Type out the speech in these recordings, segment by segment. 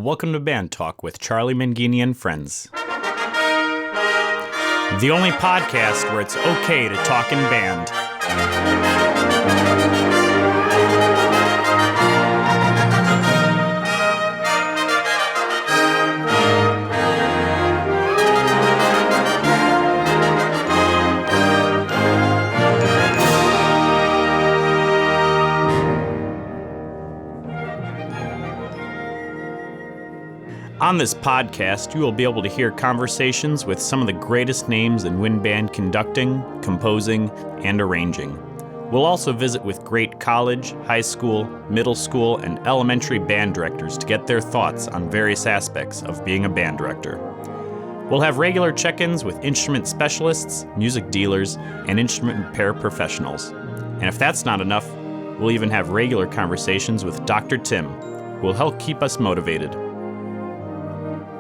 Welcome to Band Talk with Charlie Mangini and friends. The only podcast where it's okay to talk in band. On this podcast, you will be able to hear conversations with some of the greatest names in wind band conducting, composing, and arranging. We'll also visit with great college, high school, middle school, and elementary band directors to get their thoughts on various aspects of being a band director. We'll have regular check-ins with instrument specialists, music dealers, and instrument repair professionals. And if that's not enough, we'll even have regular conversations with Dr. Tim, who will help keep us motivated.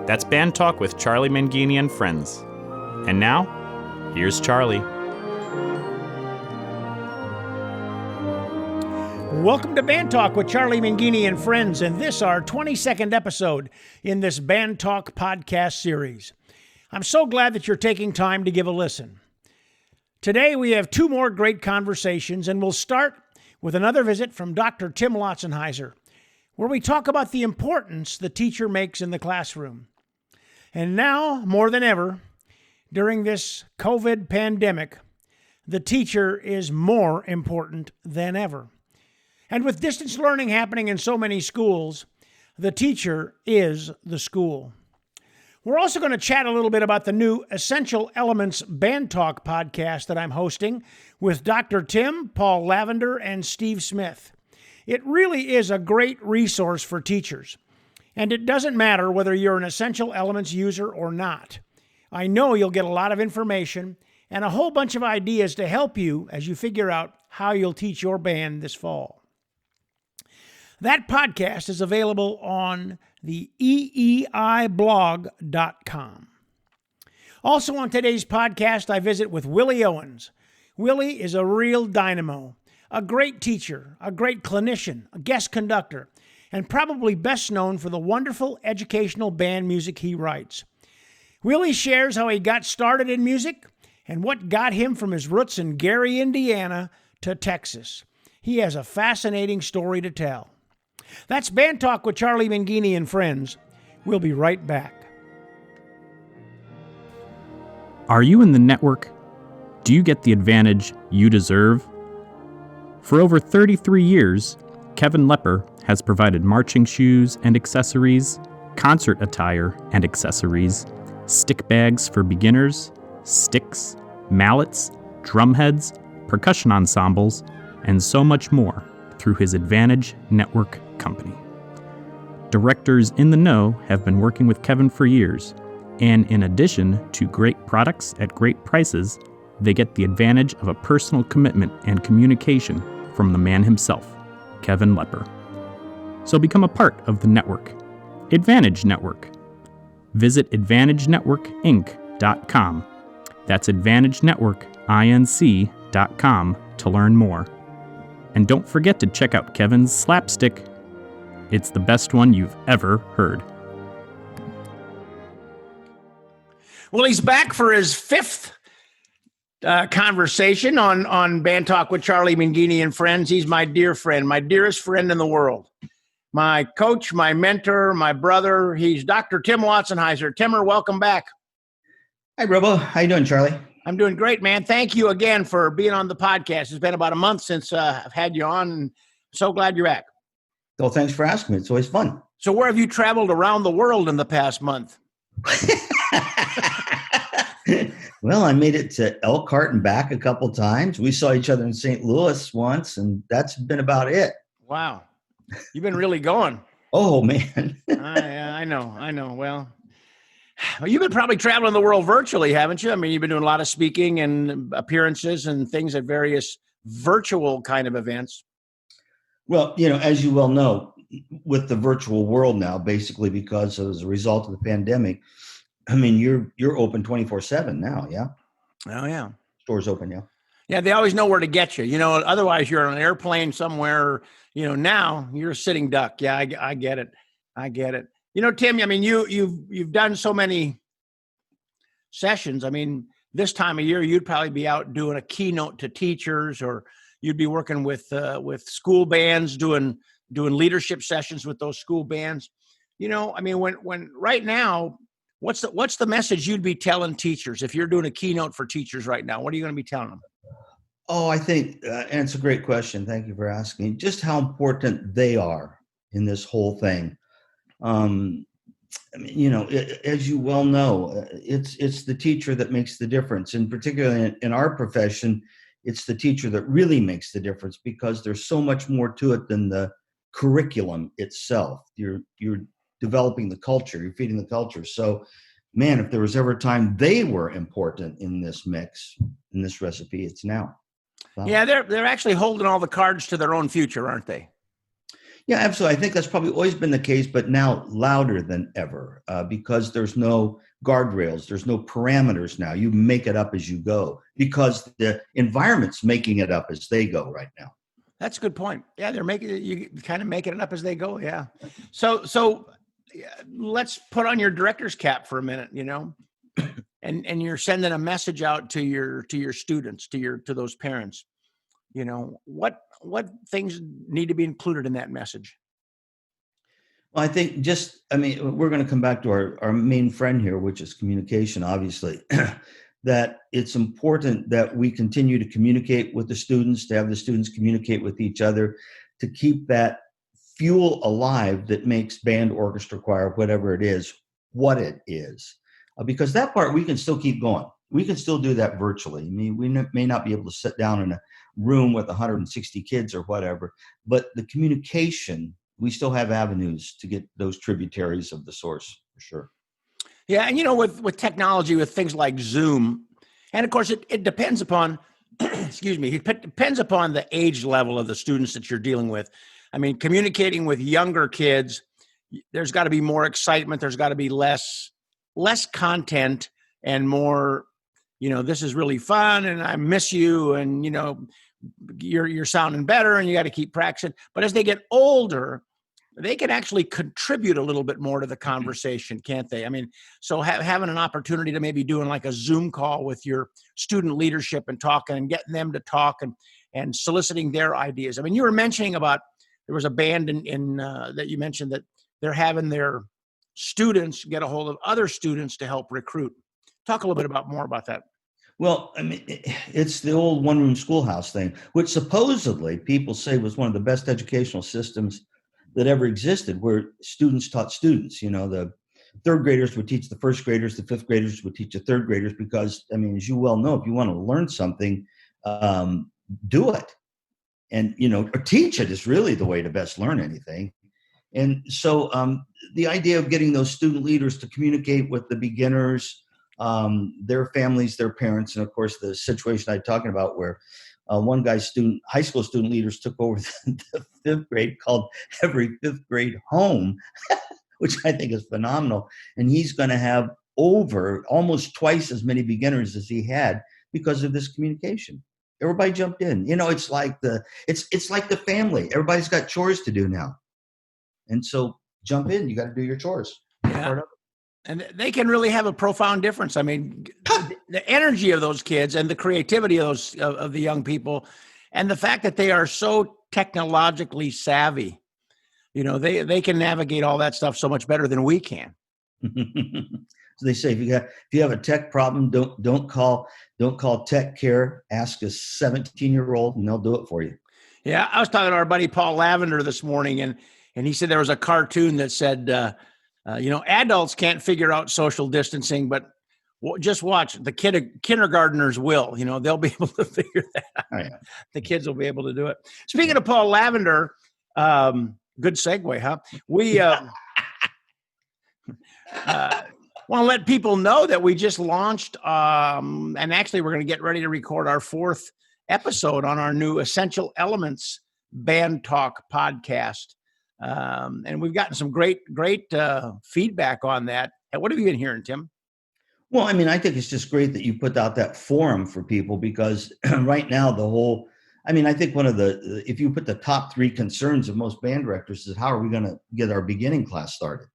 That's Band Talk with Charlie Mangini and friends. And now, here's Charlie. Welcome to Band Talk with Charlie Mangini and friends, and this our 22nd episode in this Band Talk podcast series. I'm so glad that you're taking time to give a listen. Today we have two more great conversations, and we'll start with another visit from Dr. Tim Lautzenheiser, where we talk about the importance the teacher makes in the classroom. And now, more than ever, during this COVID pandemic, the teacher is more important than ever. And with distance learning happening in so many schools, the teacher is the school. We're also going to chat a little bit about the new Essential Elements Band Talk podcast that I'm hosting with Dr. Tim, Paul Lavender, and Steve Smith. It really is a great resource for teachers. And it doesn't matter whether you're an Essential Elements user or not. I know you'll get a lot of information and a whole bunch of ideas to help you as you figure out how you'll teach your band this fall. That podcast is available on the eeiblog.com. Also on today's podcast, I visit with Willie Owens. Willie is a real dynamo, a great teacher, a great clinician, a guest conductor, and probably best known for the wonderful educational band music he writes. Willie shares how he got started in music and what got him from his roots in Gary, Indiana, to Texas. He has a fascinating story to tell. That's Band Talk with Charlie Mangini and friends. We'll be right back. Are you in the network? Do you get the advantage you deserve? For over 33 years, Kevin Lepper has provided marching shoes and accessories, concert attire and accessories, stick bags for beginners, sticks, mallets, drumheads, percussion ensembles, and so much more through his Advantage Network company. Directors in the know have been working with Kevin for years, and in addition to great products at great prices, they get the advantage of a personal commitment and communication from the man himself, Kevin Lepper. So become a part of the network. Advantage Network. Visit AdvantageNetworkInc.com. That's AdvantageNetworkInc.com to learn more. And don't forget to check out Kevin's Slapstick. It's the best one you've ever heard. Well, he's back for his fifth conversation on Band Talk with Charlie Mangini and friends. He's my dear friend, my dearest friend in the world. My coach, my mentor, my brother. He's Dr. Tim Lautzenheiser. Timmer, welcome back. Hi, Robo. How you doing, Charlie? I'm doing great, man. Thank you again for being on the podcast. It's been about a month since I've had you on, and so glad you're back. Well, thanks for asking me. It's always fun. So where have you traveled around the world in the past month? Well, I made it to Elkhart and back a couple times. We saw each other in St. Louis once, and that's been about it. Wow. You've been really going. Oh, man. I know. Well, you've been probably traveling the world virtually, haven't you? I mean, you've been doing a lot of speaking and appearances and things at various virtual kind of events. Well, as you well know, with the virtual world now, basically because as a result of the pandemic, I mean, you're open 24/7 now, yeah? Oh, yeah. Stores open, yeah. Yeah, they always know where to get you. Otherwise you're on an airplane somewhere, now you're a sitting duck. Yeah, I get it. Tim, I mean, you've done so many sessions. I mean, this time of year, you'd probably be out doing a keynote to teachers, or you'd be working with school bands, doing leadership sessions with those school bands. I mean, when right now, what's the message you'd be telling teachers if you're doing a keynote for teachers right now? What are you going to be telling them? Oh, I think, and it's a great question. Thank you for asking. Just how important they are in this whole thing. I mean, as you well know, it's the teacher that makes the difference, and particularly in our profession, it's the teacher that really makes the difference, because there's so much more to it than the curriculum itself. You're developing the culture, you're feeding the culture. So, man, if there was ever a time they were important in this mix, in this recipe, it's now. Wow. Yeah, they're actually holding all the cards to their own future, aren't they? Yeah, absolutely. I think that's probably always been the case, but now louder than ever, because there's no guardrails, there's no parameters now. You make it up as you go, because the environment's making it up as they go right now. That's a good point. Yeah, you kind of making it up as they go. Yeah. So let's put on your director's cap for a minute, and you're sending a message out to your students, to those parents. What things need to be included in that message? Well, I think we're going to come back to our main friend here, which is communication, obviously, that it's important that we continue to communicate with the students, to have the students communicate with each other, to keep that fuel alive that makes band, orchestra, choir, whatever it is, what it is. Because that part we can still keep going. We can still do that virtually. I mean, we may not be able to sit down in a room with 160 kids or whatever, but the communication, we still have avenues to get those tributaries of the source, for sure. Yeah, and with technology, with things like Zoom, and of course it depends upon, excuse me, it depends upon the age level of the students that you're dealing with. I mean, communicating with younger kids, there's got to be more excitement. There's got to be less content and more, this is really fun and I miss you, and you're sounding better and you got to keep practicing. But as they get older, they can actually contribute a little bit more to the conversation, can't they? I mean, so having an opportunity to maybe doing like a Zoom call with your student leadership and talking and getting them to talk and soliciting their ideas. I mean, you were mentioning about, there was a band in that you mentioned that they're having their students get a hold of other students to help recruit. Talk a little bit more about that. Well, I mean, it's the old one-room schoolhouse thing, which supposedly people say was one of the best educational systems that ever existed, where students taught students. The third graders would teach the first graders, the fifth graders would teach the third graders, because, I mean, as you well know, if you want to learn something, do it. And, or teach it is really the way to best learn anything. And so the idea of getting those student leaders to communicate with the beginners, their families, their parents, and of course the situation I'm talking about where one guy's high school student leaders took over the fifth grade, called Every Fifth Grade Home, which I think is phenomenal. And he's going to have over almost twice as many beginners as he had because of this communication. Everybody jumped in. It's like it's like the family. Everybody's got chores to do now. And so jump in. You got to do your chores. Yeah. And they can really have a profound difference. I mean, the energy of those kids and the creativity of of the young people, and the fact that they are so technologically savvy, they can navigate all that stuff so much better than we can. So they say, if you have a tech problem, don't call tech care. Ask a 17-year-old, and they'll do it for you. Yeah, I was talking to our buddy Paul Lavender this morning, and he said there was a cartoon that said, adults can't figure out social distancing, but just watch, the kindergartners will. They'll be able to figure that out. Oh, yeah. The kids will be able to do it. Speaking of Paul Lavender, good segue, huh? We want to let people know that we just launched, and actually we're going to get ready to record our 4th episode on our new Essential Elements Band Talk podcast. And we've gotten some great feedback on that. And what have you been hearing, Tim? Well, I mean, I think it's just great that you put out that forum for people, because right now I think one of if you put the top 3 concerns of most band directors is, how are we going to get our beginning class started?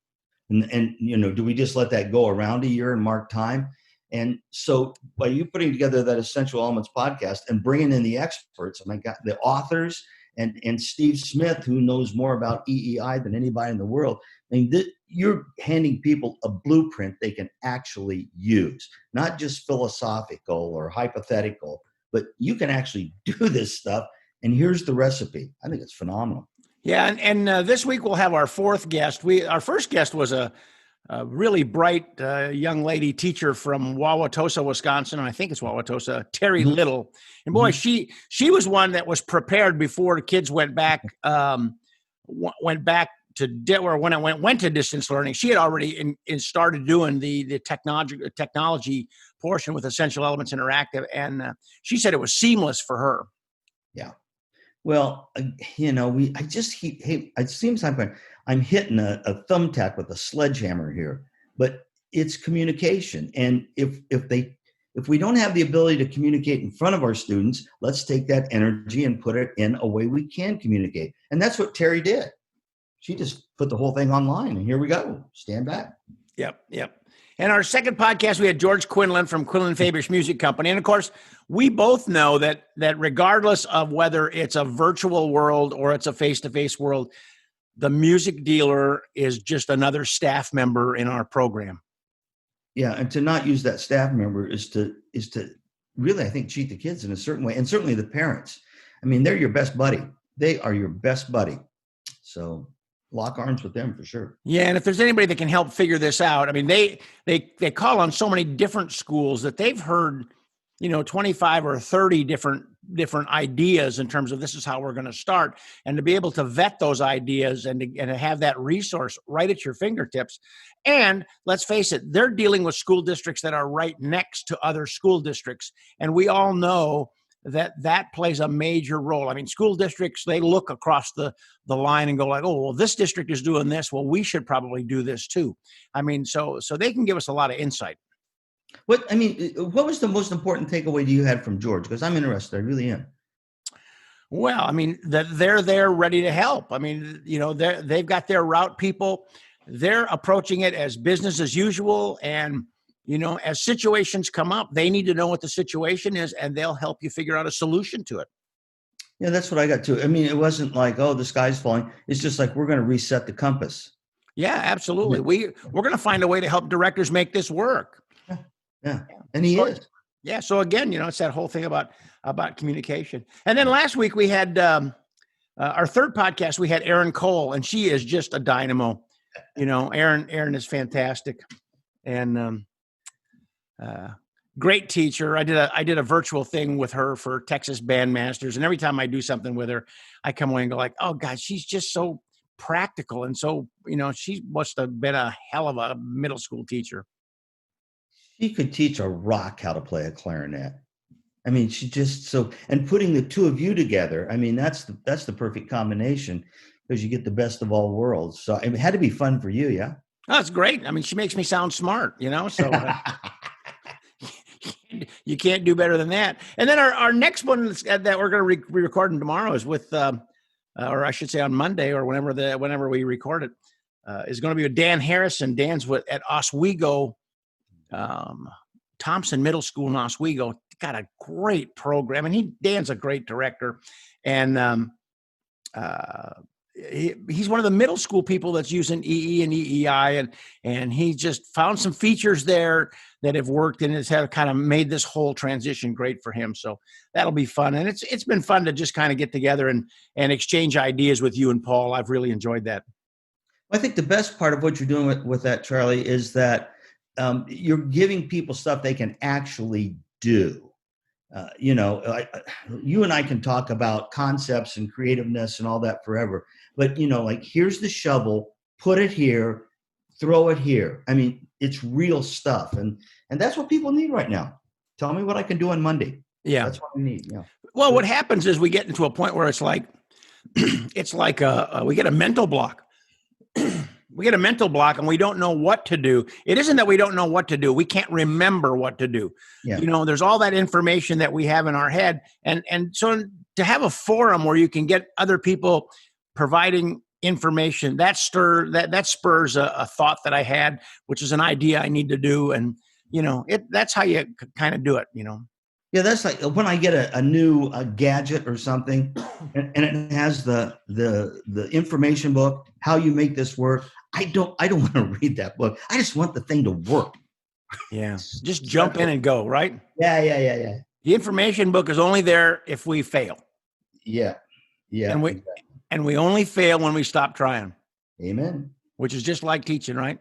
And do we just let that go around a year and mark time? And so by you putting together that Essential Elements podcast and bringing in the experts, my God, the authors and Steve Smith, who knows more about EEI than anybody in the world, I mean, you're handing people a blueprint they can actually use, not just philosophical or hypothetical, but you can actually do this stuff. And here's the recipe. I think it's phenomenal. Yeah, and this week we'll have our fourth guest. Our first guest was a really bright young lady teacher from Wauwatosa, Wisconsin, and I think it's Wauwatosa, Terry Little. And boy, she was one that was prepared before the kids went back went to distance learning. She had already started doing the technology portion with Essential Elements Interactive, and she said it was seamless for her. Yeah. Well, it seems like I'm hitting a thumbtack with a sledgehammer here, but it's communication. And if we don't have the ability to communicate in front of our students, let's take that energy and put it in a way we can communicate. And that's what Terry did. She just put the whole thing online, and here we go. Stand back. Yep. And our second podcast, we had George Quinlan from Quinlan Fabish Music Company. And of course, we both know that regardless of whether it's a virtual world or it's a face-to-face world, the music dealer is just another staff member in our program. Yeah, and to not use that staff member is to really, I think, cheat the kids in a certain way, and certainly the parents. I mean, they're your best buddy. They are your best buddy. So lock arms with them for sure. Yeah, and if there's anybody that can help figure this out, I mean, they call on so many different schools that they've heard, 25 or 30 different ideas in terms of this is how we're going to start, and to be able to vet those ideas and to have that resource right at your fingertips. And let's face it, they're dealing with school districts that are right next to other school districts, and we all know that plays a major role. I mean, school districts, they look across the line and go like, oh, well, this district is doing this. Well, we should probably do this too. I mean, so they can give us a lot of insight. What was the most important takeaway you had from George? Because I'm interested. I really am. Well, I mean, that they're there ready to help. I mean, they've got their route people. They're approaching it as business as usual. And as situations come up, they need to know what the situation is, and they'll help you figure out a solution to it. Yeah, that's what I got too. I mean, it wasn't like, oh, the sky's falling. It's just like, we're going to reset the compass. Yeah, absolutely. We're going to find a way to help directors make this work. Yeah. And he is. Yeah. So again, it's that whole thing about communication. And then last week we had our third podcast, we had Erin Cole, and she is just a dynamo. Erin is fantastic. And, great teacher. I did a virtual thing with her for Texas Bandmasters. And every time I do something with her, I come away and go like, oh God, she's just so practical. And so, she must have been a hell of a middle school teacher. She could teach a rock how to play a clarinet. I mean, and putting the two of you together, I mean, that's the perfect combination, because you get the best of all worlds. So it had to be fun for you. Yeah. Oh, it's great. I mean, she makes me sound smart, so you can't do better than that. And then our next one that we're going to be recording tomorrow is with, or I should say on Monday or whenever we record it, is going to be with Dan Harrison. Dan's at Oswego, Thompson Middle School in Oswego. Got a great program, and Dan's a great director, and he's one of the middle school people that's using EE and EEI, and he just found some features there that have worked, and has kind of made this whole transition great for him. So that'll be fun, and it's been fun to just kind of get together and exchange ideas with you and Paul. I've really enjoyed that. I think the best part of what you're doing with that, Charlie, is that you're giving people stuff they can actually do. You and I can talk about concepts and creativeness and all that forever, but like, here's the shovel, put it here, throw it here. I mean, it's real stuff, and that's what people need right now. Tell me what I can do on Monday. Yeah, that's what we need. Yeah. Well, what happens is we get into a point where it's like we get a mental block. We get a mental block and we don't know what to do. It isn't that we don't know what to do. We can't remember what to do. Yeah. There's all that information that we have in our head. And so to have a forum where you can get other people providing information, that spurs a thought that I had, which is an idea I need to do. And, that's how you kind of do it, Yeah, that's like when I get a new gadget or something, and it has the information book, how you make this work. I don't want to read that book. I just want the thing to work. Yeah, just jump in and go, right? Yeah. The information book is only there if we fail. Yeah. And we only fail when we stop trying. Amen. Which is just like teaching, right?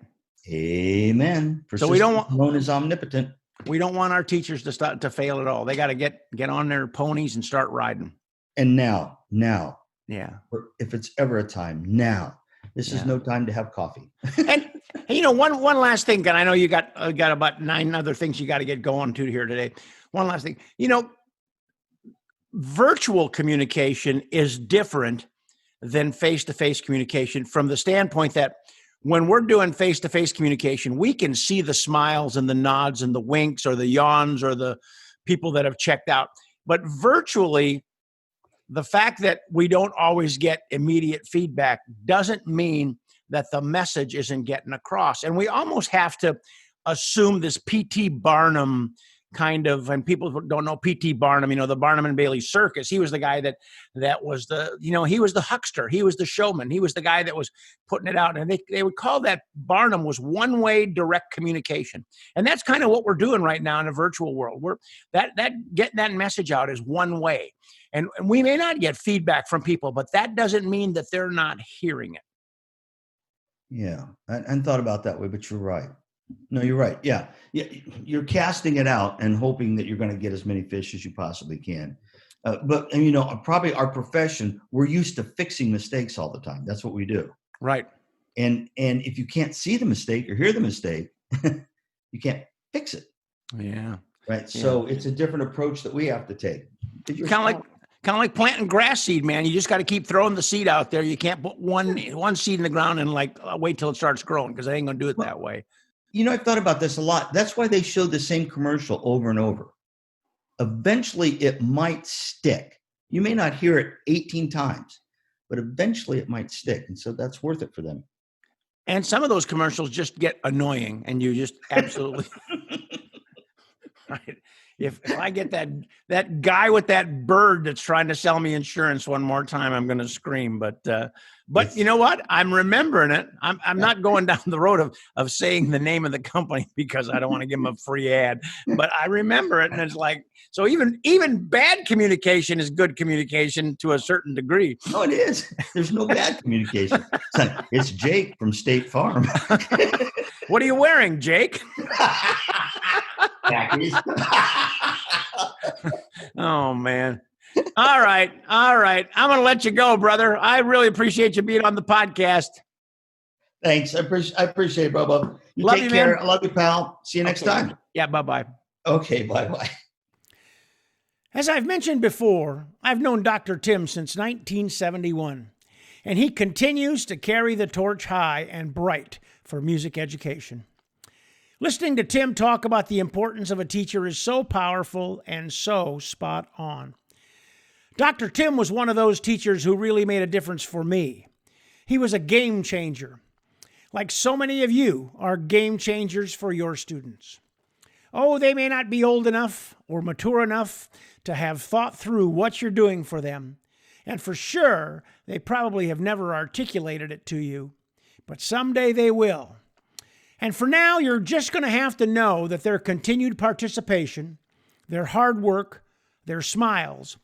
Amen. So we don't want known as omnipotent. We don't want our teachers to fail at all. They got to get on their ponies and start riding. And now, yeah. If it's ever a time, now. This is no time to have coffee. and one last thing, and I know you got about 9 other things you got to get going to here today. One last thing, virtual communication is different than face-to-face communication from the standpoint that when we're doing face-to-face communication, we can see the smiles and the nods and the winks or the yawns or the people that have checked out. But virtually, the fact that we don't always get immediate feedback doesn't mean that the message isn't getting across. And we almost have to assume this P.T. Barnum kind of, and people don't know P.T. Barnum, the Barnum and Bailey Circus. He was the guy that was he was the huckster. He was the showman. He was the guy that was putting it out. And they would call that Barnum was one-way direct communication. And that's kind of what we're doing right now in a virtual world. We're getting that message out is one way. And we may not get feedback from people, but that doesn't mean that they're not hearing it. Yeah. I hadn't thought about that way, but you're right. No, you're right. Yeah. You're casting it out and hoping that you're going to get as many fish as you possibly can. But probably our profession, we're used to fixing mistakes all the time. That's what we do. Right. And if you can't see the mistake or hear the mistake, you can't fix it. Yeah. Right. So it's a different approach that we have to take. Kind of like planting grass seed, man. You just got to keep throwing the seed out there. You can't put one seed in the ground and wait till it starts growing, because I ain't going to do it that way. I've thought about this a lot. That's why they show the same commercial over and over. Eventually, it might stick. You may not hear it 18 times, but eventually it might stick. And so that's worth it for them. And some of those commercials just get annoying, and you just absolutely right. If I get that guy with that bird that's trying to sell me insurance one more time, I'm going to scream. But you know what? I'm remembering it. I'm not going down the road of saying the name of the company because I don't want to give them a free ad. But I remember it, and it's like, so even bad communication is good communication to a certain degree. No, it is. There's no bad communication. It's Jake from State Farm. What are you wearing, Jake? Oh, man. All right. I'm going to let you go, brother. I really appreciate you being on the podcast. Thanks. I appreciate it, Bubba. You love take you, care. man. I love you, pal. See you next time. Yeah, bye-bye. Okay, bye-bye. As I've mentioned before, I've known Dr. Tim since 1971, and he continues to carry the torch high and bright for music education. Listening to Tim talk about the importance of a teacher is so powerful and so spot on. Dr. Tim was one of those teachers who really made a difference for me. He was a game changer. Like so many of you are game changers for your students. Oh, they may not be old enough or mature enough to have thought through what you're doing for them. And for sure, they probably have never articulated it to you. But someday they will. And for now, you're just going to have to know that their continued participation, their hard work, their smiles,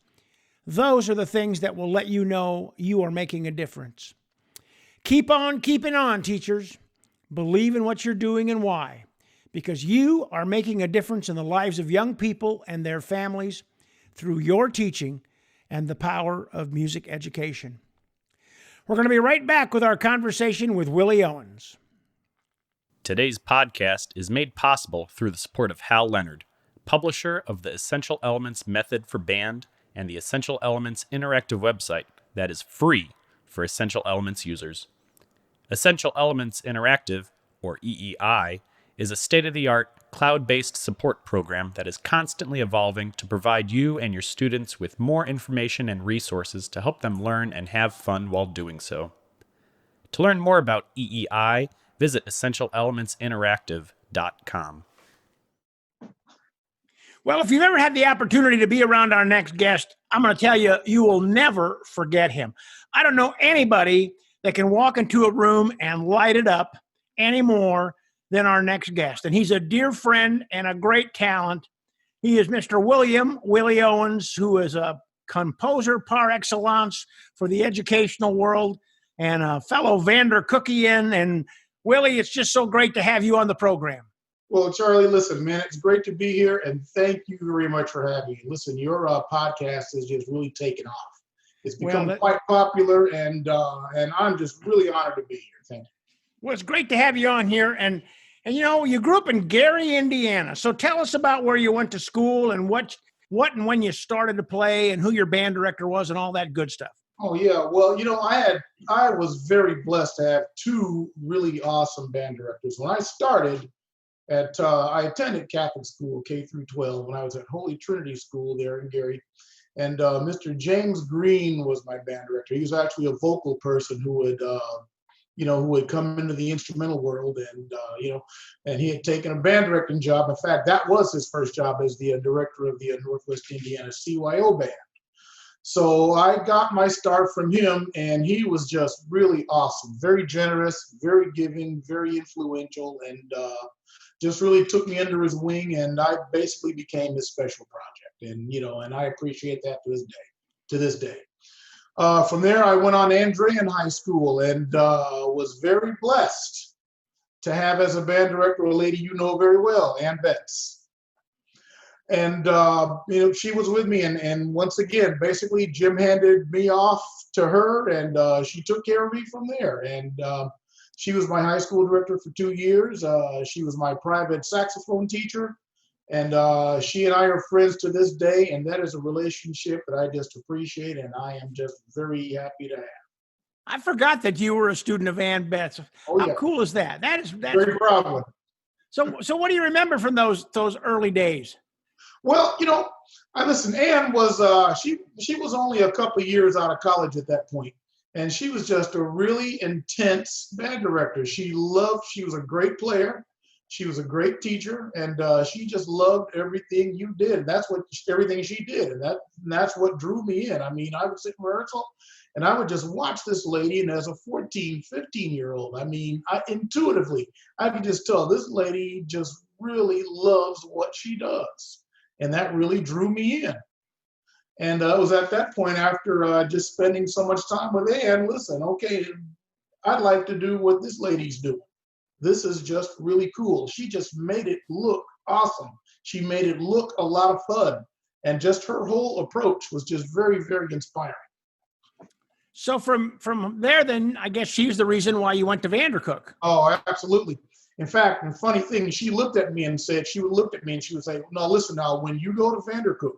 those are the things that will let you know you are making a difference. Keep on keeping on, teachers. Believe in what you're doing and why, because you are making a difference in the lives of young people and their families through your teaching and the power of music education. We're going to be right back with our conversation with Willie Owens. Today's podcast is made possible through the support of Hal Leonard, publisher of the Essential Elements Method for Band and the Essential Elements interactive website that is free for Essential Elements users. Essential Elements Interactive, or EEI, is a state-of-the-art, cloud-based support program that is constantly evolving to provide you and your students with more information and resources to help them learn and have fun while doing so. To learn more about EEI, visit essentialelementsinteractive.com. Well, if you've ever had the opportunity to be around our next guest, I'm going to tell you, you will never forget him. I don't know anybody that can walk into a room and light it up any more than our next guest. And he's a dear friend and a great talent. He is Mr. Willie Owens, who is a composer par excellence for the educational world and a fellow Vander Cookian. And Willie, it's just so great to have you on the program. Well, Charlie, listen, man, it's great to be here, and thank you very much for having me. Listen, your podcast has just really taken off. It's become quite popular, and I'm just really honored to be here. Thank you. Well, it's great to have you on here, and you know, you grew up in Gary, Indiana. So tell us about where you went to school and what and when you started to play, and who your band director was, and all that good stuff. Oh yeah, well, you know, I was very blessed to have two really awesome band directors. When I started. I attended Catholic school, K through 12, when I was at Holy Trinity School there in Gary. And Mr. James Green was my band director. He was actually a vocal person who would come into the instrumental world, and he had taken a band directing job. In fact, that was his first job as the director of the Northwest Indiana CYO band. So I got my start from him, and he was just really awesome, very generous, very giving, very influential, and just really took me under his wing, and I basically became his special project. And I appreciate that to this day. From there, I went on to Andrean High School and was very blessed to have as a band director a lady you know very well, Ann Betts. And she was with me, and once again, basically Jim handed me off to her, and she took care of me from there. And she was my high school director for 2 years. She was my private saxophone teacher, and she and I are friends to this day, and that is a relationship that I just appreciate, and I am just very happy to have. I forgot that you were a student of Ann Betts. Oh, yeah. How cool is that? That's very proud of her. So what do you remember from those early days? Well, listen, Ann was, she was only a couple of years out of college at that point. And she was just a really intense band director. She was a great player. She was a great teacher, and she just loved everything you did. That's everything she did. And that's what drew me in. I mean, I would sit in rehearsal and I would just watch this lady. And as a 14, 15-year-old, intuitively, I could just tell this lady just really loves what she does. And that really drew me in. And it was at that point, after just spending so much time with Ann, listen, okay, I'd like to do what this lady's doing. This is just really cool. She just made it look awesome. She made it look a lot of fun. And just her whole approach was just very, very inspiring. So from there, then, I guess she's the reason why you went to Vandercook. Oh, absolutely. In fact, the funny thing, she would look at me and say, no, listen now, when you go to Vandercook,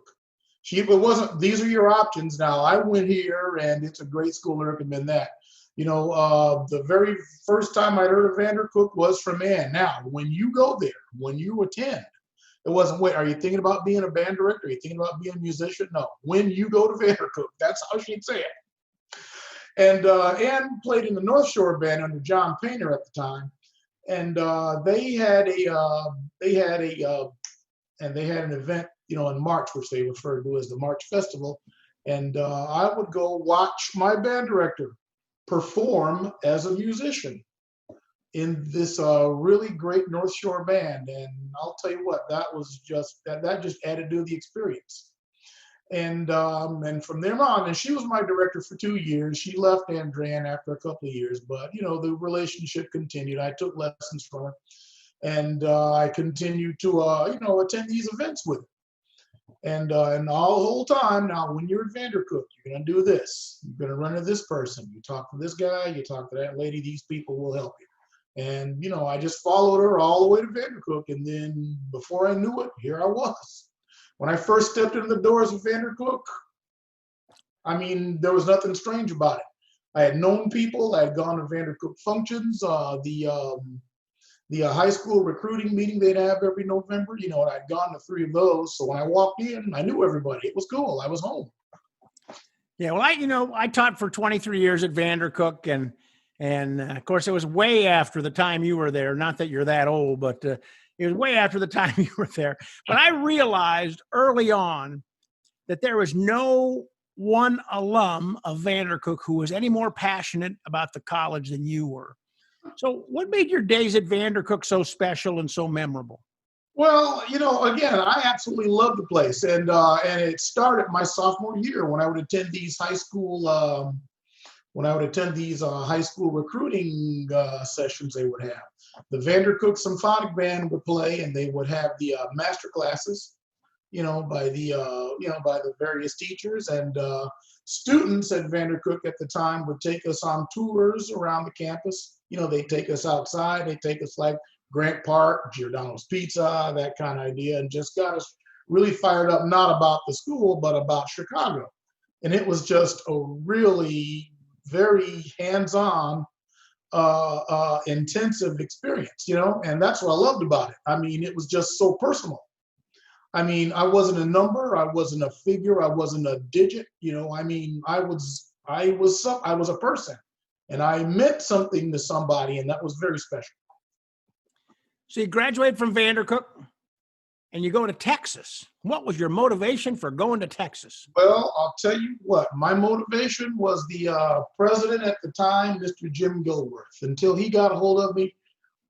it wasn't, these are your options now. I went here and it's a great school to recommend that. The very first time I heard of Vandercook was from Ann. Now, when you go there, when you attend, it wasn't, wait, are you thinking about being a band director? Are you thinking about being a musician? No, when you go to Vandercook, that's how she'd say it. And Ann played in the North Shore band under John Painter at the time. And they had an event, in March, which they referred to as the March Festival. And I would go watch my band director perform as a musician in this really great North Shore band. And I'll tell you what, that just added to the experience. And from there on, and she was my director for 2 years. She left Andrean after a couple of years, but the relationship continued. I took lessons from her, and I continued to attend these events with her. And all the whole time, now when you're at Vandercook, you're gonna do this. You're gonna run into this person. You talk to this guy. You talk to that lady. These people will help you. And I just followed her all the way to Vandercook, and then before I knew it, here I was. When I first stepped into the doors of Vandercook, there was nothing strange about it. I had known people. I had gone to Vandercook functions, the high school recruiting meeting they'd have every November, and I'd gone to 3 of those. So when I walked in, I knew everybody. It was cool. I was home. Yeah, well, I taught for 23 years at Vandercook, and And of course, it was way after the time you were there. Not that you're that old, but it was way after the time you were there. But I realized early on that there was no one alum of Vandercook who was any more passionate about the college than you were. So what made your days at Vandercook so special and so memorable? Well, again, I absolutely love the place, and it started my sophomore year when I would attend these high school high school recruiting sessions. They would have the Vandercook Symphonic Band would play, and they would have the master classes, by the various teachers, and students at Vandercook at the time would take us on tours around the campus. They take us outside, they take us like Grant Park, Giordano's Pizza, that kind of idea, and just got us really fired up, not about the school, but about Chicago. And it was just a really very hands-on, intensive experience, and that's what I loved about it. I mean, it was just so personal. I mean, I wasn't a number, I wasn't a figure, I wasn't a digit, I mean, I was a person, and I meant something to somebody, and that was very special. So you graduated from Vandercook and you go to Texas. What was your motivation for going to Texas? Well, I'll tell you what, my motivation was the president at the time, Mr. Jim Gilworth. Until he got a hold of me,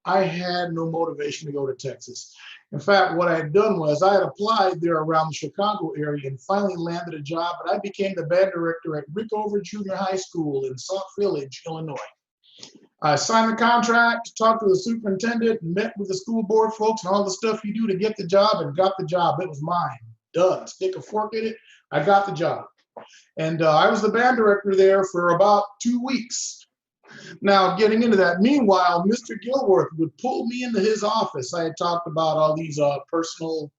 I had no motivation to go to Texas. In fact, what I had done was I had applied there around the Chicago area and finally landed a job, and I became the band director at Rickover Junior High School in Sauk Village, Illinois. I signed the contract, talked to the superintendent, met with the school board folks and all the stuff you do to get the job, and got the job. It was mine. Done. Stick a fork in it. I got the job. And I was the band director there for about 2 weeks. Now, getting into that, meanwhile, Mr. Gilworth would pull me into his office. I had talked about all these personal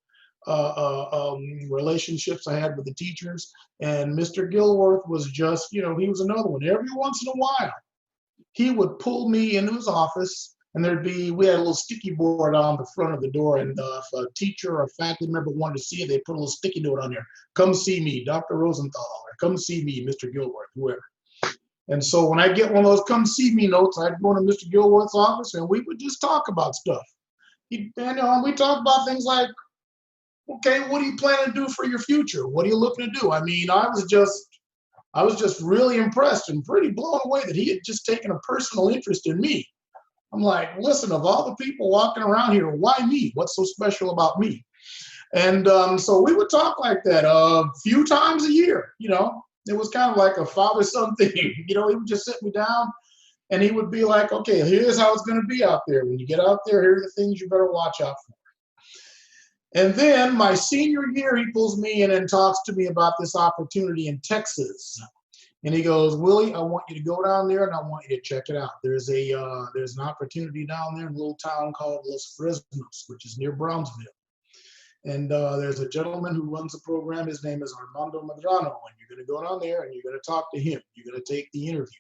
relationships I had with the teachers. And Mr. Gilworth was just, he was another one. Every once in a while, he would pull me into his office, and we had a little sticky board on the front of the door, and if a teacher or a faculty member wanted to see it, they put a little sticky note on there. Come see me, Dr. Rosenthal, or come see me, Mr. Gilworth, whoever. And so when I get one of those come see me notes, I'd go to Mr. Gilworth's office, and we would just talk about stuff. We talk about things like, okay, what do you plan to do for your future? What are you looking to do? I mean, I was just really impressed and pretty blown away that he had just taken a personal interest in me. I'm like, listen, of all the people walking around here, why me? What's so special about me? And so we would talk like that a few times a year, It was kind of like a father-son thing. He would just sit me down, and he would be like, okay, here's how it's going to be out there. When you get out there, here are the things you better watch out for. And then my senior year, he pulls me in and talks to me about this opportunity in Texas. And he goes, Willie, I want you to go down there, and I want you to check it out. There's an opportunity down there in a little town called Los Fresnos, which is near Brownsville. And there's a gentleman who runs the program. His name is Armando Medrano, and you're going to go down there, and you're going to talk to him. You're going to take the interview.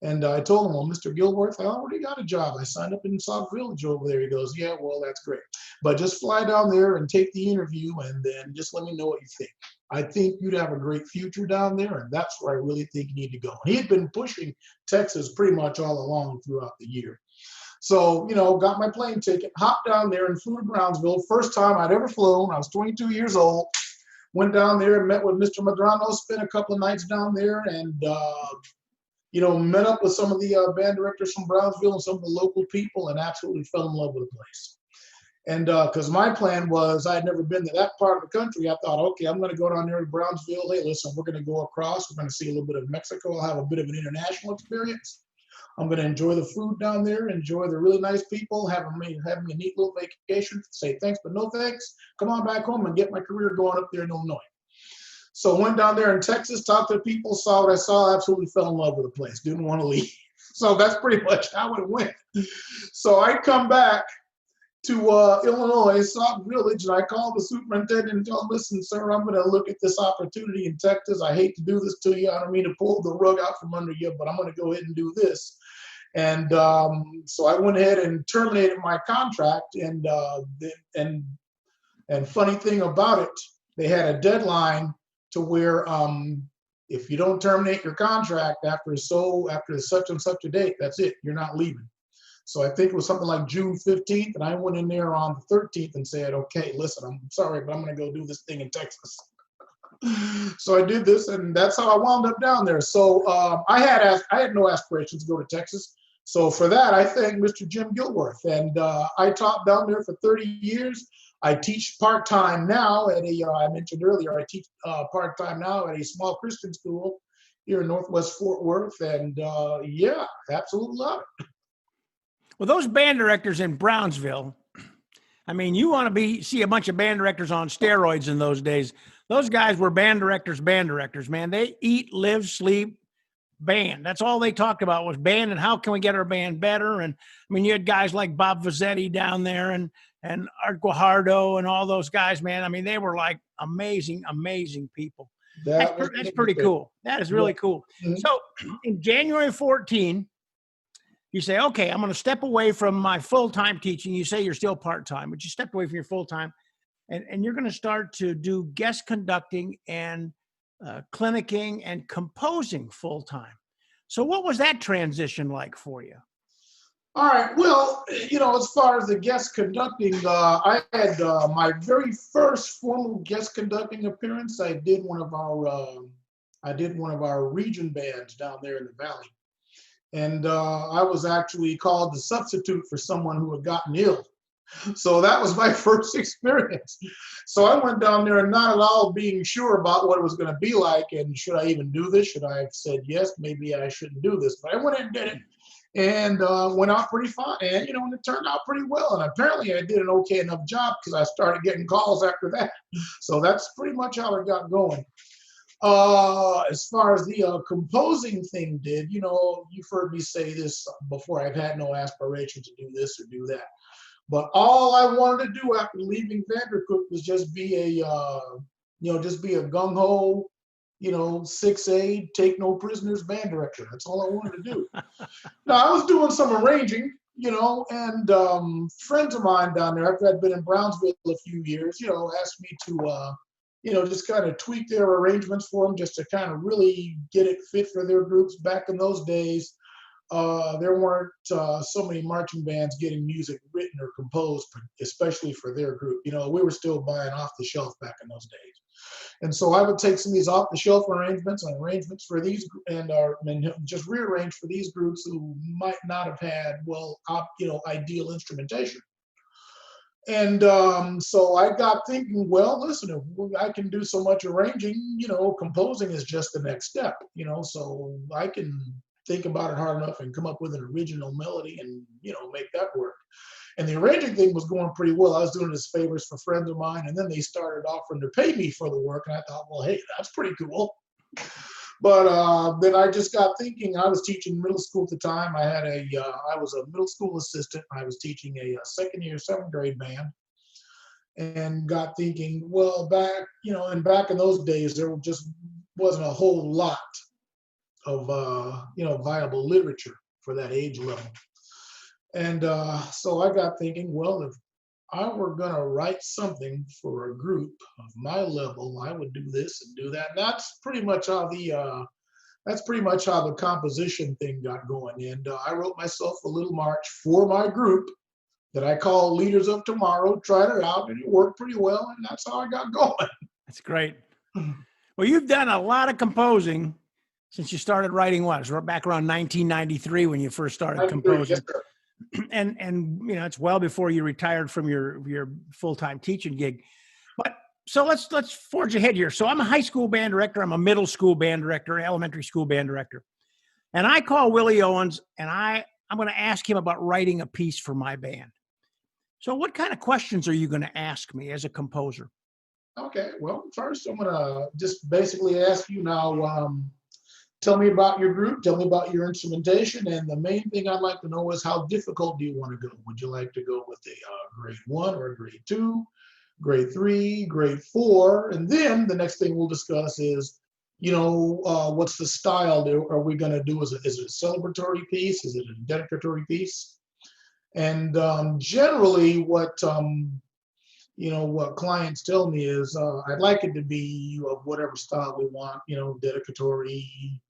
And I told him, well, Mr. Gilworth, I already got a job. I signed up in Sauk Village over there. He goes, yeah, well, that's great. But just fly down there and take the interview, and then just let me know what you think. I think you'd have a great future down there, and that's where I really think you need to go. And he had been pushing Texas pretty much all along throughout the year. So, got my plane ticket, hopped down there and flew to Brownsville. First time I'd ever flown. I was 22 years old. Went down there and met with Mr. Medrano, spent a couple of nights down there, and, met up with some of the band directors from Brownsville and some of the local people, and absolutely fell in love with the place. And because my plan was, I had never been to that part of the country. I thought, okay, I'm going to go down there to Brownsville. Hey, listen, we're going to go across. We're going to see a little bit of Mexico. I'll have a bit of an international experience. I'm going to enjoy the food down there, enjoy the really nice people, having me a neat little vacation, say thanks but no thanks, come on back home and get my career going up there in Illinois. So went down there in Texas, talked to the people, saw what I saw, absolutely fell in love with the place, didn't want to leave. So that's pretty much how it went. So I come back to Illinois, Sauk Village, and I called the superintendent and told him, listen, sir, I'm going to look at this opportunity in Texas. I hate to do this to you. I don't mean to pull the rug out from under you, but I'm going to go ahead and do this. And so I went ahead and terminated my contract. And funny thing about it, they had a deadline to where if you don't terminate your contract after such and such a date, that's it. You're not leaving. So I think it was something like June 15th, and I went in there on the 13th and said, okay, listen, I'm sorry, but I'm going to go do this thing in Texas. So I did this, and that's how I wound up down there. So I had no aspirations to go to Texas. So for that, I thank Mr. Jim Gilworth. And I taught down there for 30 years. I teach part-time now at I mentioned earlier, I teach part-time now at a small Christian school here in Northwest Fort Worth. And yeah, absolutely love it. Well, those band directors in Brownsville, I mean, you want to see a bunch of band directors on steroids in those days. Those guys were band directors, man. They eat, live, sleep, band. That's all they talked about was band and how can we get our band better. And I mean, you had guys like Bob Vazzetti down there and Art Guajardo and all those guys, man. I mean, they were like amazing people. That's pretty cool. That is really cool. Mm-hmm. So in January 14, you say, okay, I'm going to step away from my full-time teaching. You say you're still part-time, but you stepped away from your full-time, and you're going to start to do guest conducting and clinicking and composing full-time. So what was that transition like for you? All right. Well, as far as the guest conducting, I had my very first formal guest conducting appearance. I did one of our region bands down there in the Valley. And I was actually called to substitute for someone who had gotten ill. So that was my first experience. So I went down there and not at all being sure about what it was going to be like. And should I even do this? Should I have said, yes, maybe I shouldn't do this. But I went and did it and went out pretty fine. And, and it turned out pretty well. And apparently I did an okay enough job because I started getting calls after that. So that's pretty much how it got going. As far as the composing thing did, you've heard me say this before. I've had no aspiration to do this or do that. But all I wanted to do after leaving Vandercook was just be a gung-ho, 6A, take no prisoners band director. That's all I wanted to do. Now, I was doing some arranging, and friends of mine down there, after I'd been in Brownsville a few years, asked me to just kind of tweak their arrangements for them just to kind of really get it fit for their groups. Back in those days, there weren't so many marching bands getting music written or composed, especially for their group. We were still buying off the shelf back in those days. And so I would take some of these off the shelf arrangements and arrangements for these and just rearrange for these groups who might not have had, ideal instrumentation. And so I got thinking, well, listen, if I can do so much arranging, composing is just the next step, so I can think about it hard enough and come up with an original melody and, make that work. And the arranging thing was going pretty well. I was doing it as favors for friends of mine, and then they started offering to pay me for the work. And I thought, well, hey, that's pretty cool. But then I just got thinking. I was teaching middle school at the time. I was a middle school assistant. I was teaching a second year, 7th grade band, and got thinking, well, back in those days, there just wasn't a whole lot of viable literature for that age level. And so I got thinking, well, if I were going to write something for a group of my level, I would do this and do that. And that's pretty much how the composition thing got going. And I wrote myself a little march for my group that I call Leaders of Tomorrow, tried it out, and it worked pretty well. And that's how I got going. That's great. Well, you've done a lot of composing since you started writing back around 1993 when you first started composing. Yes, sir. And it's well before you retired from your full-time teaching gig. But so let's forge ahead here. So I'm a high school band director, I'm a middle school band director, elementary school band director. And I call Willie Owens and I'm going to ask him about writing a piece for my band. So what kind of questions are you going to ask me as a composer? Okay, well, first I'm going to just basically ask you now, tell me about your group, tell me about your instrumentation, and the main thing I'd like to know is how difficult do you want to go? Would you like to go with a grade 1 or a grade 2, grade 3, grade 4? And then the next thing we'll discuss is, what's the style are we going to do? Is it a celebratory piece? Is it a dedicatory piece? And generally what what clients tell me is, I'd like it to be of whatever style we want, dedicatory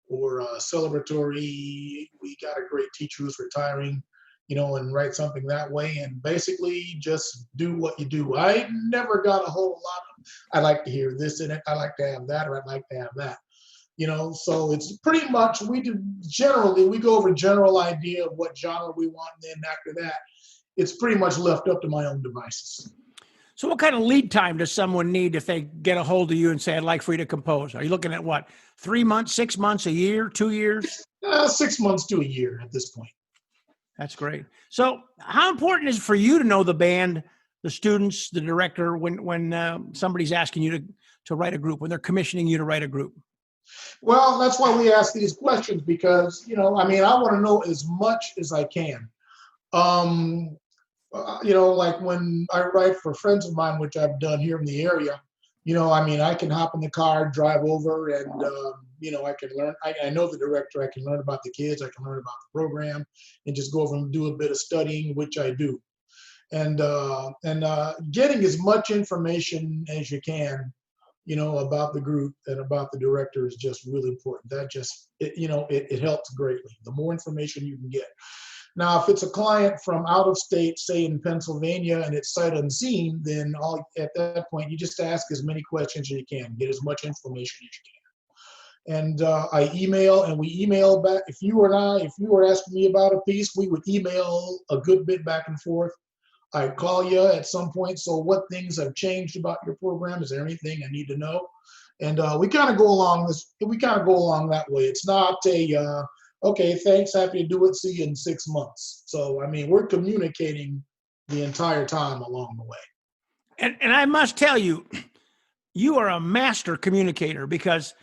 or celebratory. We got a great teacher who's retiring, and write something that way. And basically just do what you do. I never got a whole lot of, I like to hear this in it. I like to have that, or I'd like to have that. So it's pretty much, we go over general idea of what genre we want. And then after that, it's pretty much left up to my own devices. So what kind of lead time does someone need if they get a hold of you and say, I'd like for you to compose? Are you looking at what, 3 months, 6 months, a year, 2 years? 6 months to a year at this point. That's great. So how important is it for you to know the band, the students, the director, when somebody's asking you to write a group, when they're commissioning you to write a group? Well, that's why we ask these questions, because, I want to know as much as I can. Like when I write for friends of mine, which I've done here in the area, I can hop in the car, drive over, and, I can learn. I know the director. I can learn about the kids. I can learn about the program, and just go over and do a bit of studying, which I do. And getting as much information as you can, about the group and about the director is just really important. That just, it helps greatly. The more information you can get. Now, if it's a client from out of state, say in Pennsylvania, and it's sight unseen, then at that point, you just ask as many questions as you can, get as much information as you can. And I email, and we email back. If you were asking me about a piece, we would email a good bit back and forth. I'd call you at some point. So what things have changed about your program? Is there anything I need to know? And we kind of go along that way. It's not okay, thanks, happy to do it, see you in 6 months. So, we're communicating the entire time along the way. And I must tell you, you are a master communicator, because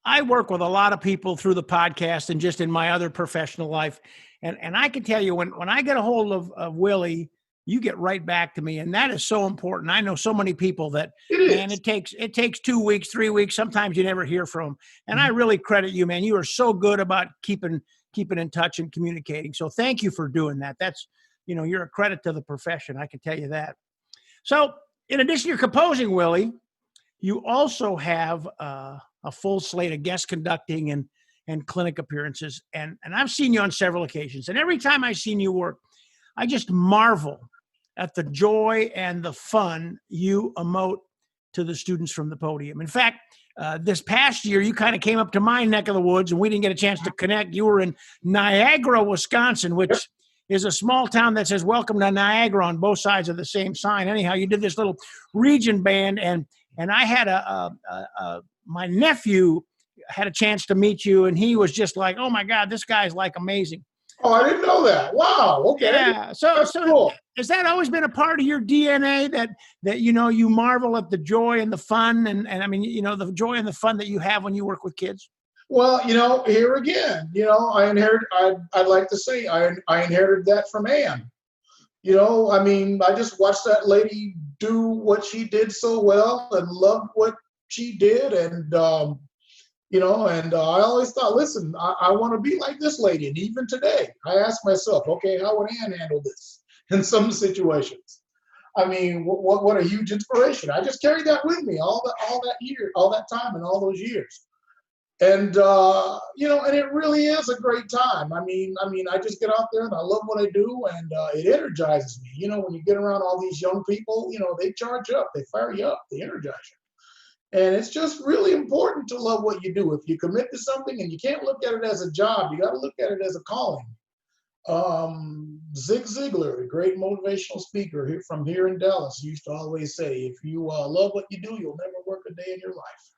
I work with a lot of people through the podcast and just in my other professional life. And I can tell you, when I get a hold of Willie, you get right back to me. And that is so important. I know so many people that, man, it takes 2 weeks, 3 weeks. Sometimes you never hear from them. And I really credit you, man. You are so good about keeping in touch and communicating. So thank you for doing that. That's, you're a credit to the profession. I can tell you that. So in addition to your composing, Willie, you also have a full slate of guest conducting and clinic appearances. And I've seen you on several occasions. And every time I've seen you work, I just marvel at the joy and the fun you emote to the students from the podium. In fact, this past year, you kind of came up to my neck of the woods, and we didn't get a chance to connect. You were in Niagara, Wisconsin, which is a small town that says "Welcome to Niagara" on both sides of the same sign. Anyhow, you did this little region band, and I had my nephew had a chance to meet you, and he was just like, "Oh my God, this guy's like amazing." Oh, I didn't know that. Wow. Okay. Yeah. So cool. Has that always been a part of your DNA that you marvel at the joy and the fun and the joy and the fun that you have when you work with kids? Well, here again, I'd like to say I inherited that from Ann. I just watched that lady do what she did so well and loved what she did. And, and I always thought, listen, I want to be like this lady. And even today, I ask myself, okay, how would Ann handle this in some situations? What a huge inspiration. I just carried that with me all that time and all those years. And, and it really is a great time. I just get out there and I love what I do, and it energizes me. When you get around all these young people, they charge up, they fire you up, they energize you. And it's just really important to love what you do. If you commit to something, and you can't look at it as a job, you got to look at it as a calling. Zig Ziglar, a great motivational speaker from here in Dallas, used to always say, if you love what you do, you'll never work a day in your life.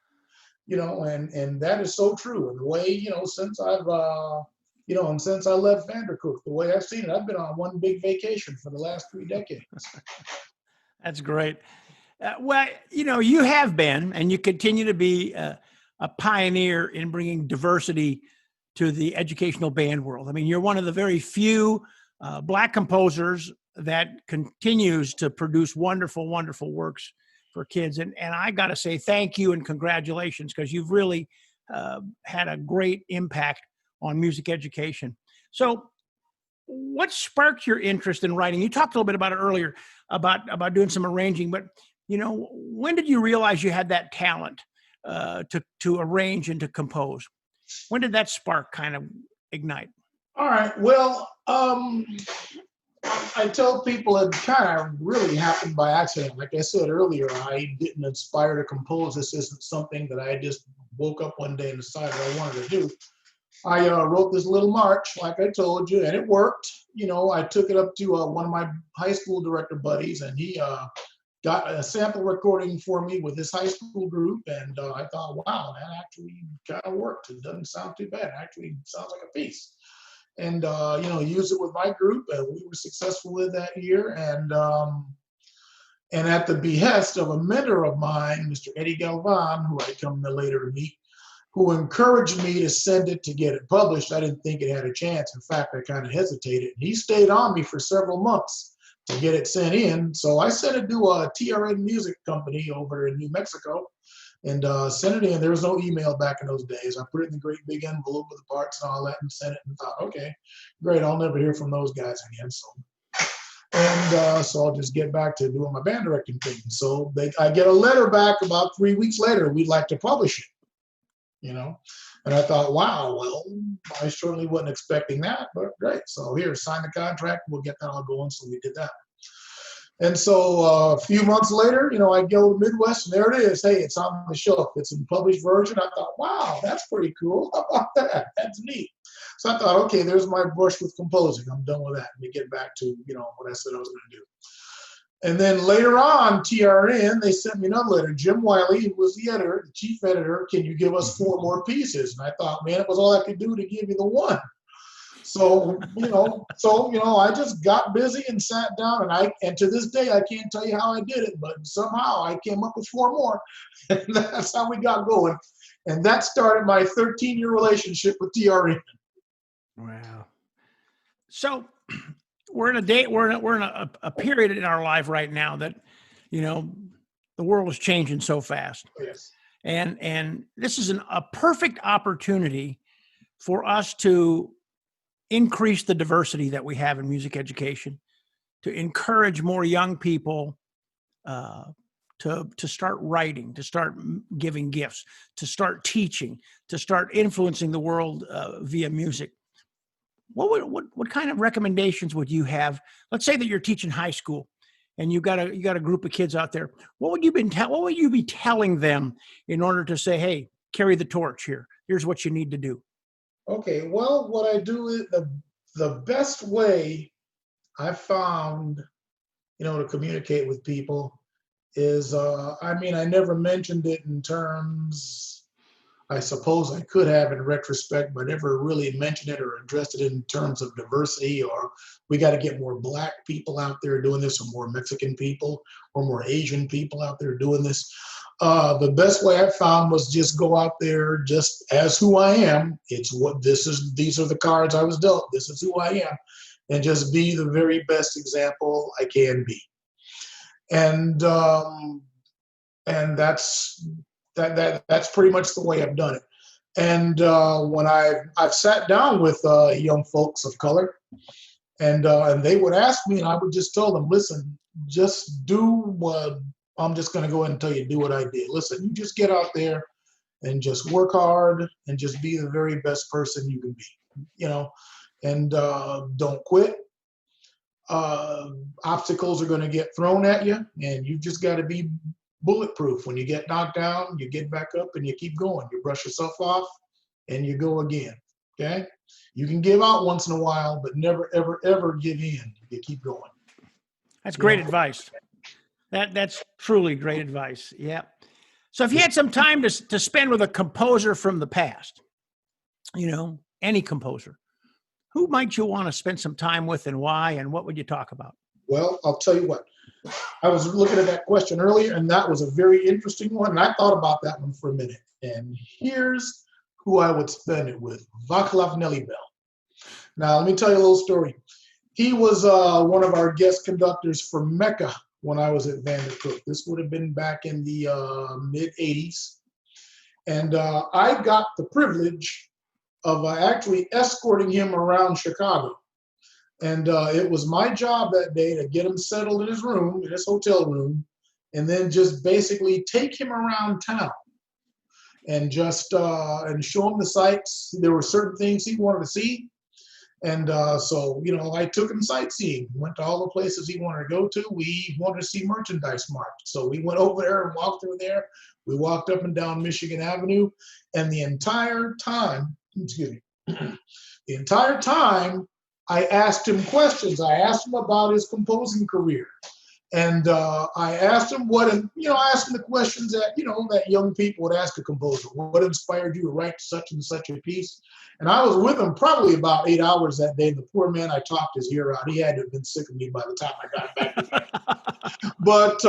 And that is so true. And the way, since I've, since I left Vandercook, the way I've seen it, I've been on one big vacation for the last 3 decades. That's great. Well, you have been, and you continue to be a pioneer in bringing diversity to the educational band world. You're one of the very few Black composers that continues to produce wonderful, wonderful works for kids. And I got to say thank you and congratulations, because you've really had a great impact on music education. So what sparked your interest in writing? You talked a little bit about it earlier, about doing some arranging, but when did you realize you had that talent to arrange and to compose? When did that spark kind of ignite? All right. Well, I tell people it kind of really happened by accident. Like I said earlier, I didn't aspire to compose. This isn't something that I just woke up one day and decided I wanted to do. I wrote this little march, like I told you, and it worked. I took it up to one of my high school director buddies, and he got a sample recording for me with his high school group. And I thought, wow, that actually kind of worked. It doesn't sound too bad. It actually sounds like a piece. And, use it with my group. And we were successful with that year. And at the behest of a mentor of mine, Mr. Eddie Galvan, who I come to later to meet, who encouraged me to send it to get it published. I didn't think it had a chance. In fact, I kind of hesitated. He stayed on me for several months to get it sent in. So I sent it to a TRN music company over in New Mexico and sent it in. There was no email back in those days. I put it in the great big envelope with the parts and all that and sent it and thought, okay, great. I'll never hear from those guys again. So I'll just get back to doing my band directing thing. So I get a letter back about 3 weeks later. We'd like to publish it. And I thought, wow, well, I certainly wasn't expecting that, but great. So here, sign the contract. We'll get that all going. So we did that. And so a few months later, I go to Midwest and there it is. Hey, it's on the shelf. It's in published version. I thought, wow, that's pretty cool. How about that? That's neat. So I thought, okay, there's my brush with composing. I'm done with that. Let me get back to, what I said I was going to do. And then later on, TRN, they sent me another letter. Jim Wiley, who was the editor, the chief editor, can you give us 4 more pieces? And I thought, man, it was all I could do to give you the one. So, I just got busy and sat down and to this day, I can't tell you how I did it, but somehow I came up with 4 more. And that's how we got going. And that started my 13-year relationship with TRN. Wow. So we're in a period in our life right now that, the world is changing so fast. Yes. And this is a perfect opportunity for us to increase the diversity that we have in music education, to encourage more young people to start writing, to start giving gifts, to start teaching, to start influencing the world via music. What kind of recommendations would you have? Let's say that you're teaching high school and you got a group of kids out there. What would you be telling them in order to say, hey, carry the torch here. Here's what you need to do. Okay, well, what I do is the best way I found, to communicate with people is, I never mentioned it in terms, I suppose I could have in retrospect, but never really mentioned it or addressed it in terms of diversity or we got to get more Black people out there doing this or more Mexican people or more Asian people out there doing this. The best way I found was just go out there just as who I am. These are the cards I was dealt. This is who I am. And just be the very best example I can be. And that's pretty much the way I've done it. And when I've sat down with young folks of color and they would ask me and I would just tell them, listen, just do what I'm just going to go ahead and tell you, do what I did. Listen, you just get out there and just work hard and just be the very best person you can be, and don't quit. Obstacles are going to get thrown at you and you just got to be bulletproof. When you get knocked down, you get back up and you keep going. You brush yourself off and you go again. Okay? You can give out once in a while, but never, ever, ever give in. You keep going. That's great advice. That's truly great advice. Yeah. So if you had some time to spend with a composer from the past, any composer, who might you want to spend some time with and why, and what would you talk about? Well, I'll tell you what. I was looking at that question earlier, and that was a very interesting one. And I thought about that one for a minute. And here's who I would spend it with, Vaclav Nelhybel. Now, let me tell you a little story. He was one of our guest conductors for Mecca when I was at Vandercook. This would have been back in the mid-'80s. And I got the privilege of actually escorting him around Chicago. And it was my job that day to get him settled in his room, in his hotel room, and then just basically take him around town and just and show him the sights. There were certain things he wanted to see. And so, I took him sightseeing, went to all the places he wanted to go to. We wanted to see Merchandise Mart. So we went over there and walked through there. We walked up and down Michigan Avenue. And the entire time, I asked him questions. I asked him about his composing career. And I asked him I asked him the questions that, that young people would ask a composer. What inspired you to write such and such a piece? And I was with him probably about 8 hours that day. The poor man, I talked his ear out. He had to have been sick of me by the time I got back. But,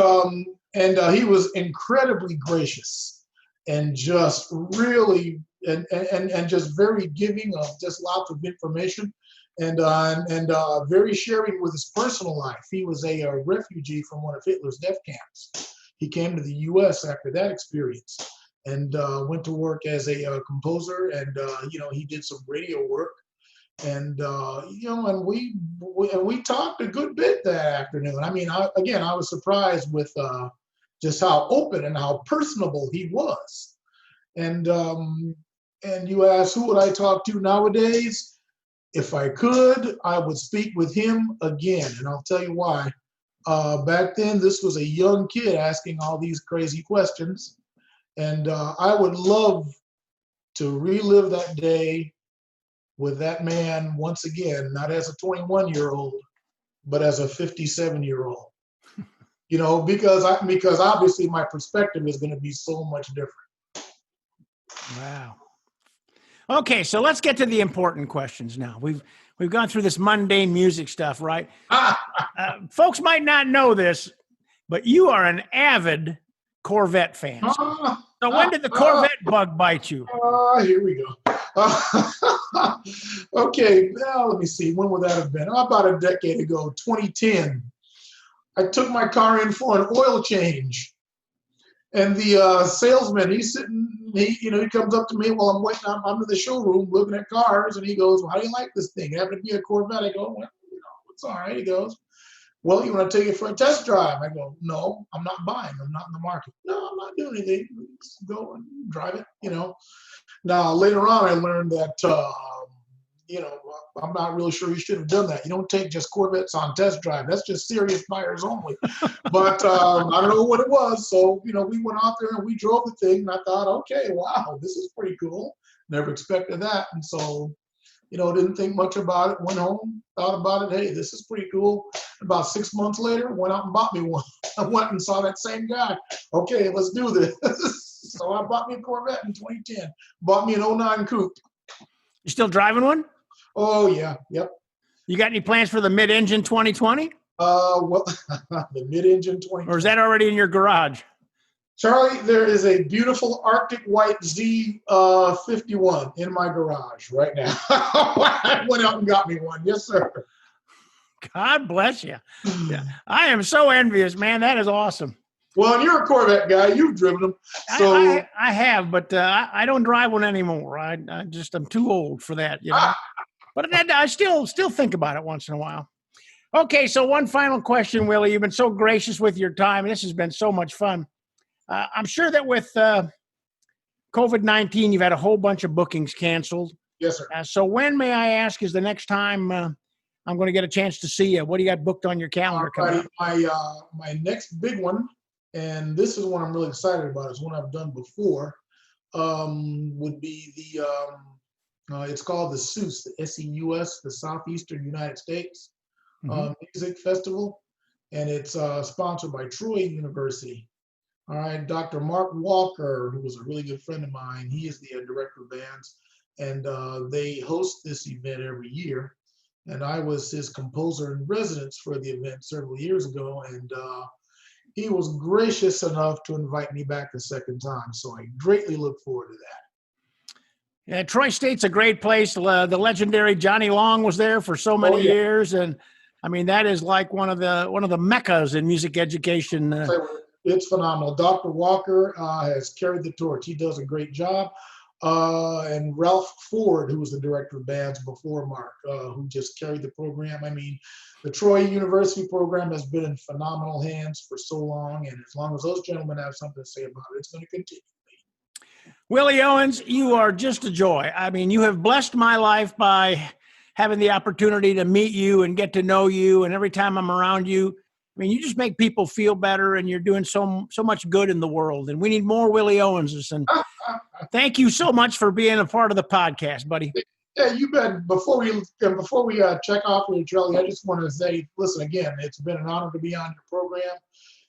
he was incredibly gracious and just really, and just very giving of just lots of information. And very sharing with his personal life. He was a refugee from one of Hitler's death camps. He came to the U.S. after that experience and went to work as a composer. And he did some radio work. And and we talked a good bit that afternoon. I mean, I was surprised with just how open and how personable he was. And you asked, who would I talk to nowadays? If I could, I would speak with him again, and I'll tell you why. Back then, this was a young kid asking all these crazy questions, and I would love to relive that day with that man once again, not as a 21-year-old, but as a 57-year-old. Because obviously my perspective is going to be so much different. Wow. Okay, so let's get to the important questions now. We've gone through this mundane music stuff, right? Folks might not know this, but you are an avid Corvette fan. So when did the Corvette bug bite you? Here we go. Okay, now let me see. When would that have been? About a decade ago, 2010. I took my car in for an oil change. And the salesman, he comes up to me while I'm waiting. I'm in the showroom looking at cars, and he goes, well, how do you like this thing? It happened to be a Corvette. I go, well, it's all right. He goes, well, you want to take it for a test drive? I go, no, I'm not buying. I'm not in the market. No, I'm not doing anything. Just go and drive it, Now, later on, I learned that, I'm not really sure you should have done that. You don't take just Corvettes on test drive. That's just serious buyers only. But I don't know what it was. So, we went out there and we drove the thing. And I thought, okay, wow, this is pretty cool. Never expected that. And so, didn't think much about it. Went home, thought about it. Hey, this is pretty cool. About 6 months later, went out and bought me one. I went and saw that same guy. Okay, let's do this. So I bought me a Corvette in 2010. Bought me an '09 coupe. You still driving one? Oh, yeah. Yep. You got any plans for the mid-engine 2020? Well, the mid-engine 2020. Or is that already in your garage? Charlie, there is a beautiful Arctic White Z51 in my garage right now. I went out and got me one. Yes, sir. God bless you. Yeah. I am so envious, man. That is awesome. Well, and you're a Corvette guy. You've driven them. So I have, but I don't drive one anymore. I'm too old for that, But I still think about it once in a while. Okay, so one final question, Willie. You've been so gracious with your time. This has been so much fun. I'm sure that with COVID-19, you've had a whole bunch of bookings canceled. Yes, sir. So when, may I ask, is the next time I'm going to get a chance to see you? What do you got booked on your calendar coming up? My next big one, and this is one I'm really excited about, is one I've done before, would be it's called the SEUS, the SEUS, the Southeastern United States Music Festival, and it's sponsored by Troy University. All right, Dr. Mark Walker, who was a really good friend of mine, he is the director of bands, and they host this event every year. And I was his composer in residence for the event several years ago, and he was gracious enough to invite me back a second time. So I greatly look forward to that. Yeah, Troy State's a great place. The legendary Johnny Long was there for so many years, and I mean that is like one of the meccas in music education. It's phenomenal. Dr. Walker has carried the torch. He does a great job. and Ralph Ford, who was the director of bands before Mark, who just carried the program. I mean, the Troy University program has been in phenomenal hands for so long, and as long as those gentlemen have something to say about it, it's going to continue. Willie Owens, you are just a joy. I mean, you have blessed my life by having the opportunity to meet you and get to know you. And every time I'm around you, I mean, you just make people feel better, and you're doing so much good in the world. And we need more Willie Owenses. And thank you so much for being a part of the podcast, buddy. Yeah, you bet. Before we check off with you, Charlie, I just want to say, listen, again, it's been an honor to be on your program.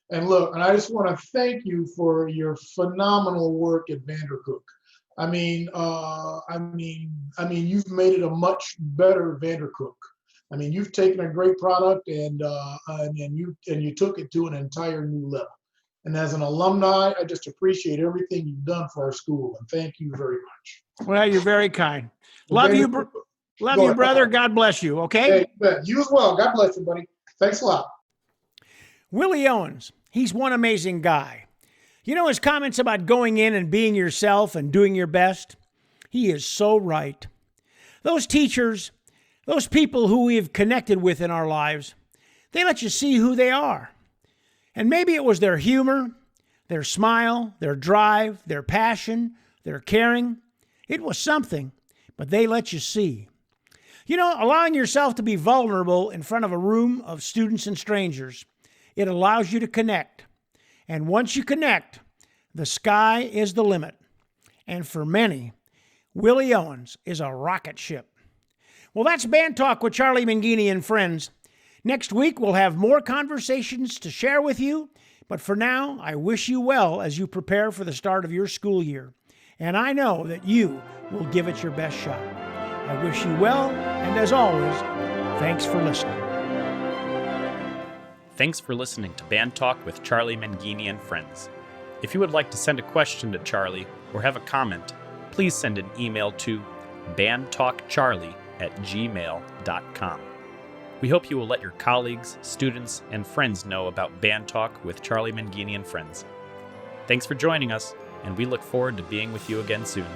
And look, and I just want to thank you for your phenomenal work at Vandercook. I mean, you've made it a much better Vandercook. I mean, you've taken a great product and you took it to an entire new level. And as an alumni, I just appreciate everything you've done for our school, and thank you very much. Well, you're very kind. Love you, brother. God bless you. Okay. Hey, you as well. God bless you, buddy. Thanks a lot. Willie Owens. He's one amazing guy. You know, his comments about going in and being yourself and doing your best, he is so right. Those teachers, those people who we've connected with in our lives, they let you see who they are. And maybe it was their humor, their smile, their drive, their passion, their caring. It was something, but they let you see. You know, allowing yourself to be vulnerable in front of a room of students and strangers, it allows you to connect. And once you connect, the sky is the limit. And for many, Willie Owens is a rocket ship. Well, that's Band Talk with Charlie Mangini and friends. Next week, we'll have more conversations to share with you. But for now, I wish you well as you prepare for the start of your school year. And I know that you will give it your best shot. I wish you well, and as always, thanks for listening. Thanks for listening to Band Talk with Charlie Mangini and friends. If you would like to send a question to Charlie or have a comment, please send an email to bandtalkcharlie@gmail.com. We hope you will let your colleagues, students, and friends know about Band Talk with Charlie Mangini and friends. Thanks for joining us, and we look forward to being with you again soon.